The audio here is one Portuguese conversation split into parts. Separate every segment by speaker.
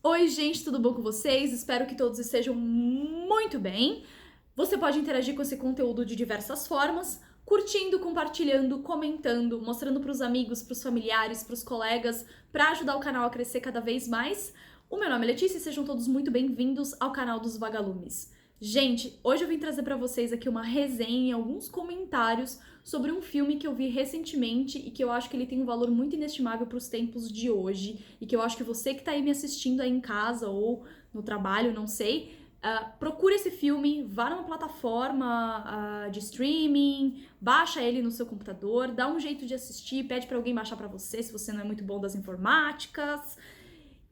Speaker 1: Oi, gente, tudo bom com vocês? Espero que todos estejam muito bem. Você pode interagir com esse conteúdo de diversas formas, curtindo, compartilhando, comentando, mostrando para os amigos, para os familiares, para os colegas, para ajudar o canal a crescer cada vez mais. O meu nome é Letícia e sejam todos muito bem-vindos ao canal dos Vagalumes. Gente, hoje eu vim trazer para vocês aqui uma resenha, alguns comentários sobre um filme que eu vi recentemente e que eu acho que ele tem um valor muito inestimável para os tempos de hoje e que eu acho que você que tá aí me assistindo aí em casa ou no trabalho, não sei, procure esse filme, vá numa plataforma de streaming, baixa ele no seu computador, dá um jeito de assistir, pede para alguém baixar para você se você não é muito bom das informáticas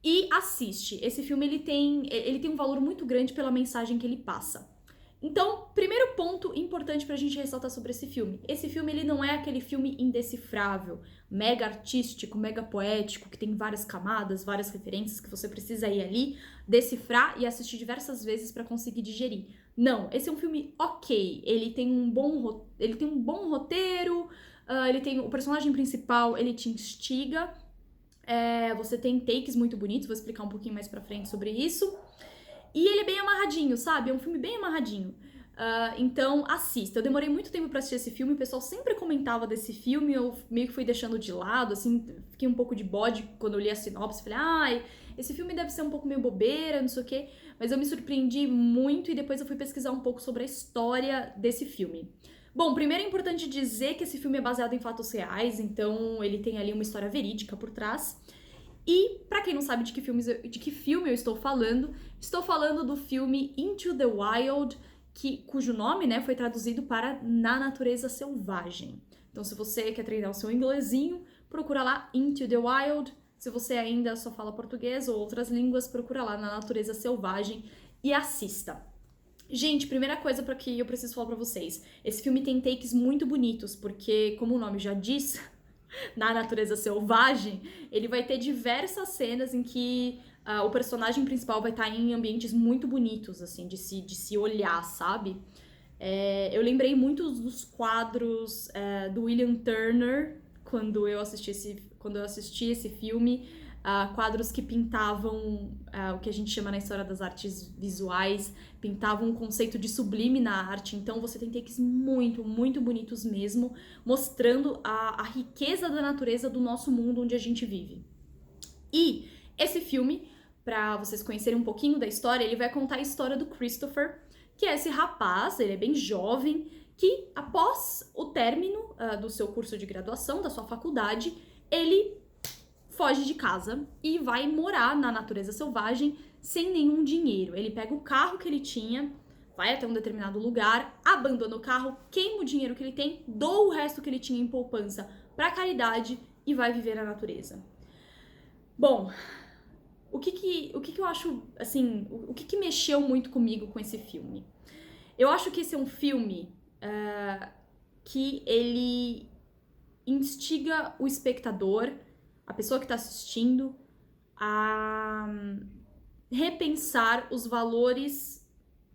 Speaker 1: e assiste. Esse filme ele tem um valor muito grande pela mensagem que ele passa. Então, primeiro ponto importante pra gente ressaltar sobre esse filme. Esse filme ele não é aquele filme indecifrável, mega artístico, mega poético, que tem várias camadas, várias referências que você precisa ir ali, decifrar e assistir diversas vezes pra conseguir digerir. Não, esse é um filme ok. Ele tem um bom roteiro, ele tem o personagem principal, ele te instiga. Você tem takes muito bonitos, vou explicar um pouquinho mais pra frente sobre isso. E ele é bem amarradinho, sabe? É um filme bem amarradinho. Então, assista. Eu demorei muito tempo pra assistir esse filme, o pessoal sempre comentava desse filme, eu meio que fui deixando de lado, assim, fiquei um pouco de bode quando eu li a sinopse, falei, ai, esse filme deve ser um pouco meio bobeira, não sei o quê, mas eu me surpreendi muito e depois eu fui pesquisar um pouco sobre a história desse filme. Bom, primeiro é importante dizer que esse filme é baseado em fatos reais, então ele tem ali uma história verídica por trás. E, pra quem não sabe de que filme eu estou falando do filme Into the Wild, cujo nome, né, foi traduzido para Na Natureza Selvagem. Então, se você quer treinar o seu inglesinho, procura lá Into the Wild. Se você ainda só fala português ou outras línguas, procura lá Na Natureza Selvagem e assista. Gente, primeira coisa para que eu preciso falar para vocês. Esse filme tem takes muito bonitos, porque, como o nome já diz, na natureza selvagem, ele vai ter diversas cenas em que o personagem principal vai estar em ambientes muito bonitos, assim, de se olhar, sabe? Eu lembrei muito dos quadros do William Turner quando eu assisti esse filme. Quadros que pintavam o que a gente chama na história das artes visuais, pintavam um conceito de sublime na arte. Então você tem takes muito, muito bonitos mesmo, mostrando a riqueza da natureza do nosso mundo onde a gente vive. E esse filme, para vocês conhecerem um pouquinho da história, ele vai contar a história do Christopher, que é esse rapaz, ele é bem jovem, que após o término do seu curso de graduação, da sua faculdade, ele foge de casa e vai morar na natureza selvagem sem nenhum dinheiro. Ele pega o carro que ele tinha, vai até um determinado lugar, abandona o carro, queima o dinheiro que ele tem, doa o resto que ele tinha em poupança para caridade e vai viver na natureza. Bom, o que eu acho, assim, o que mexeu muito comigo com esse filme? Eu acho que esse é um filme que ele instiga o espectador, a pessoa que está assistindo, a repensar os valores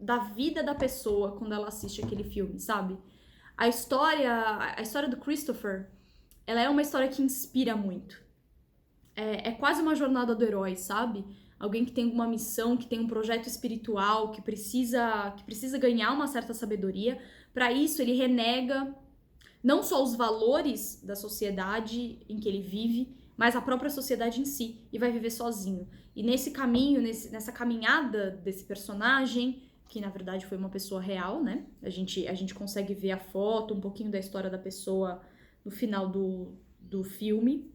Speaker 1: da vida da pessoa quando ela assiste aquele filme, sabe? A história do Christopher, ela é uma história que inspira muito. É quase uma jornada do herói, sabe? Alguém que tem uma missão, que tem um projeto espiritual, que precisa ganhar uma certa sabedoria. Para isso, ele renega não só os valores da sociedade em que ele vive, mas a própria sociedade em si, e vai viver sozinho. E nesse caminho, nessa caminhada desse personagem, que na verdade foi uma pessoa real, né? A gente consegue ver a foto, um pouquinho da história da pessoa no final do filme,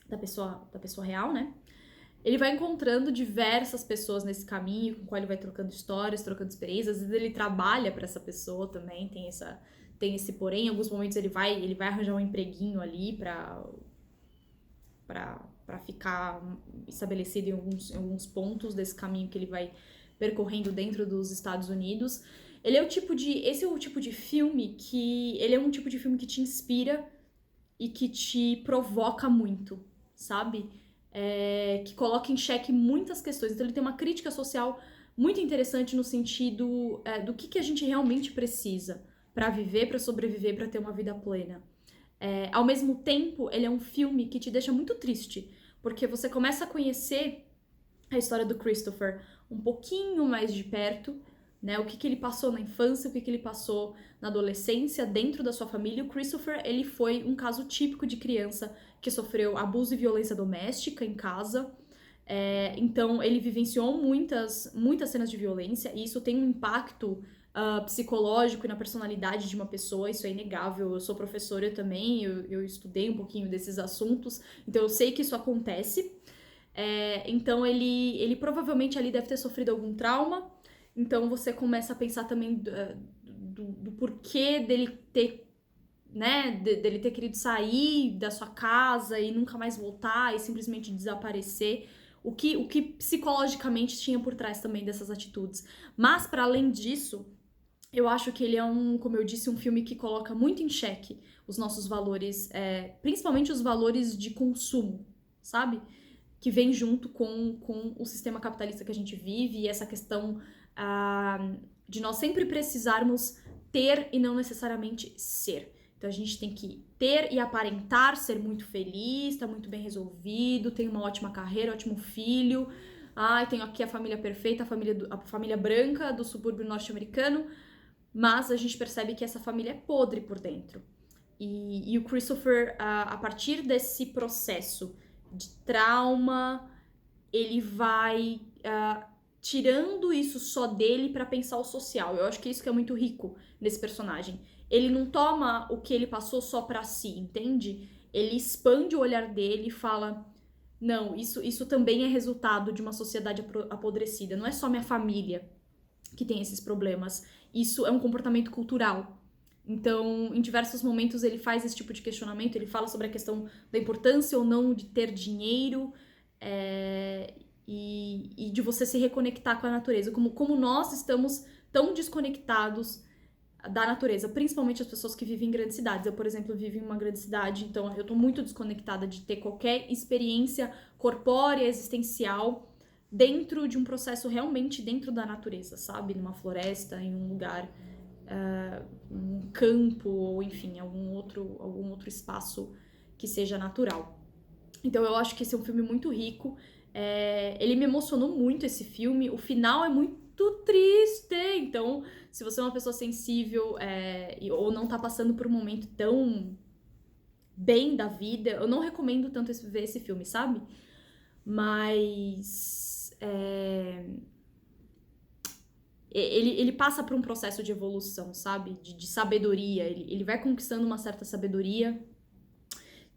Speaker 1: da pessoa real, né? Ele vai encontrando diversas pessoas nesse caminho, com qual ele vai trocando histórias, trocando experiências. Às vezes ele trabalha para essa pessoa também, tem esse porém. Em alguns momentos ele vai arranjar um empreguinho ali para ficar estabelecido em alguns pontos desse caminho que ele vai percorrendo dentro dos Estados Unidos. Esse é o tipo de filme que ele é um tipo de filme que te inspira e que te provoca muito, sabe? Que coloca em xeque muitas questões. Então ele tem uma crítica social muito interessante no sentido do que a gente realmente precisa para viver, para sobreviver, para ter uma vida plena. Ao mesmo tempo, ele é um filme que te deixa muito triste, porque você começa a conhecer a história do Christopher um pouquinho mais de perto, né? O que ele passou na infância, o que ele passou na adolescência, dentro da sua família. O Christopher, ele foi um caso típico de criança que sofreu abuso e violência doméstica em casa. Então, ele vivenciou muitas cenas de violência, e isso tem um impacto psicológico e na personalidade de uma pessoa, isso é inegável. Eu sou professora também, eu estudei um pouquinho desses assuntos, então eu sei que isso acontece. Então, ele provavelmente ali deve ter sofrido algum trauma. Então, você começa a pensar também do porquê dele ter, né, dele ter querido sair da sua casa e nunca mais voltar e simplesmente desaparecer. O que psicologicamente tinha por trás também dessas atitudes. Mas, para além disso, eu acho que ele é como eu disse, um filme que coloca muito em xeque os nossos valores, principalmente os valores de consumo, sabe? Que vem junto com o sistema capitalista que a gente vive, e essa questão de nós sempre precisarmos ter e não necessariamente ser. Então a gente tem que ter e aparentar ser muito feliz, tá muito bem resolvido, tem uma ótima carreira, ótimo filho, tenho aqui a família perfeita, a família branca do subúrbio norte-americano, mas a gente percebe que essa família é podre por dentro. E o Christopher, a partir desse processo de trauma, ele vai tirando isso só dele pra pensar o social. Eu acho que isso que é muito rico nesse personagem. Ele não toma o que ele passou só pra si, entende? Ele expande o olhar dele e fala: não, isso também é resultado de uma sociedade apodrecida. Não é só minha família que tem esses problemas. Isso é um comportamento cultural. Então, em diversos momentos ele faz esse tipo de questionamento, ele fala sobre a questão da importância ou não de ter dinheiro, e de você se reconectar com a natureza, como nós estamos tão desconectados da natureza, principalmente as pessoas que vivem em grandes cidades. Eu, por exemplo, vivo em uma grande cidade, então eu tô muito desconectada de ter qualquer experiência corpórea, existencial, dentro de um processo realmente dentro da natureza, sabe? Numa floresta, em um lugar, um campo, ou enfim, algum outro espaço que seja natural. Então eu acho que esse é um filme muito rico. Ele me emocionou muito, esse filme. O final é muito triste, então se você é uma pessoa sensível ou não tá passando por um momento tão bem da vida, eu não recomendo tanto ver esse filme, sabe? Mas ele passa por um processo de evolução, sabe? De sabedoria. Ele vai conquistando uma certa sabedoria,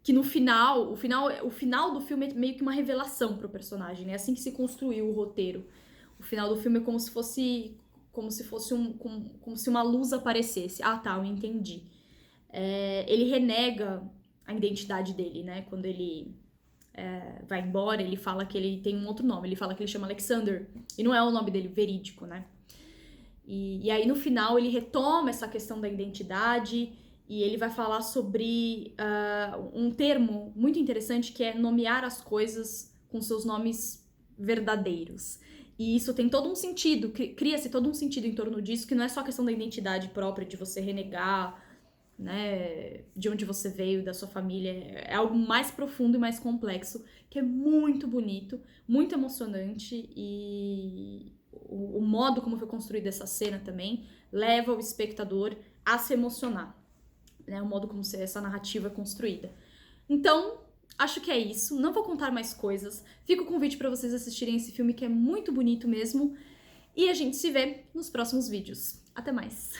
Speaker 1: que no final, o final do filme é meio que uma revelação pro personagem, né? É assim que se construiu o roteiro. O final do filme é como se fosse como se uma luz aparecesse. Ah, tá, eu entendi. Ele renega a identidade dele, né? Quando ele vai embora, ele fala que ele tem um outro nome. Ele fala que ele chama Alexander, e não é o nome dele verídico, né? E aí no final ele retoma essa questão da identidade, e ele vai falar sobre um termo muito interessante, que é nomear as coisas com seus nomes verdadeiros. E isso tem todo um sentido, cria-se todo um sentido em torno disso, que não é só a questão da identidade própria, de você renegar, né, de onde você veio, da sua família. É algo mais profundo e mais complexo, que é muito bonito, muito emocionante, e o modo como foi construída essa cena também leva o espectador a se emocionar, né, o modo como essa narrativa é construída. Então, acho que é isso. Não vou contar mais coisas. Fica o convite para vocês assistirem esse filme, que é muito bonito mesmo. E a gente se vê nos próximos vídeos. Até mais!